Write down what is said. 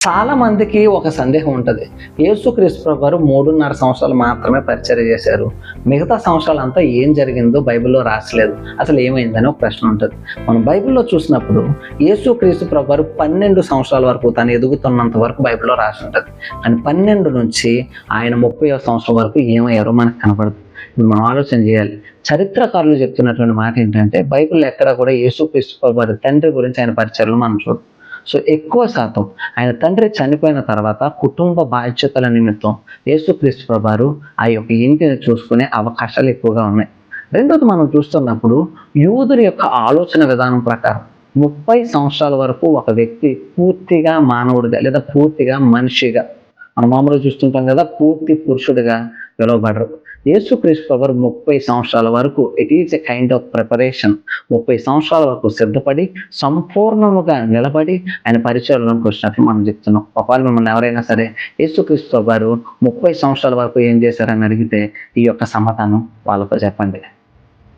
చాలా మందికి ఒక సందేహం ఉంటుంది. యేసుక్రీస్తు ప్రభువారు 3.5 సంవత్సరాలు మాత్రమే పరిచర్య చేశారు. మిగతా సంవత్సరాలంతా ఏం జరిగిందో బైబిల్లో రాసలేదు. అసలు ఏమైందని ఒక ప్రశ్న ఉంటుంది. మనం బైబిల్లో చూసినప్పుడు యేసుక్రీస్తు ప్రభువారు 12 సంవత్సరాల వరకు తను ఎదుగుతున్నంత వరకు బైబిల్లో రాసి ఉంటుంది. కానీ 12 నుంచి ఆయన 30వ సంవత్సరం వరకు ఏమయ్యారో మనకు కనపడదు. ఇప్పుడు మనం ఆలోచన చేయాలి. చరిత్రకారులు చెప్తున్నటువంటి మాట ఏంటంటే, బైబిల్లో ఎక్కడా కూడా యేసుక్రీస్తు ప్రభువారి తండ్రి గురించి ఆయన పరిచర్యలు మనం చూడం. సో ఎక్కువ శాతం ఆయన తండ్రి చనిపోయిన తర్వాత కుటుంబ బాధ్యతల నిమిత్తం యేసుక్రీస్తు ప్రభువారు ఆ యొక్క ఇంటిని చూసుకునే అవకాశాలు ఎక్కువగా ఉన్నాయి. రెండోది మనం చూస్తున్నప్పుడు యూదుల యొక్క ఆలోచన విధానం ప్రకారం 30 సంవత్సరాల వరకు ఒక వ్యక్తి పూర్తిగా మానవుడిగా లేదా పూర్తిగా మనిషిగా, మనం మామూలుగా చూస్తుంటాం కదా, పూర్తి పురుషుడిగా పిలువబడరు. యేసుక్రీస్తు ప్రభువారు 30 సంవత్సరాల వరకు it is a kind of preparation. 30 సంవత్సరాల వరకు సిద్ధపడి సంపూర్ణముగా నిలబడి ఆయన పరిచయంలోకి వచ్చినట్లు మనం చెప్తున్నాం. ఒకవేళ మిమ్మల్ని ఎవరైనా సరే యేసుక్రీస్తు ప్రభువారు 30 సంవత్సరాల వరకు ఏం చేశారని అడిగితే ఈ యొక్క సమాధానం వాళ్ళతో చెప్పండి.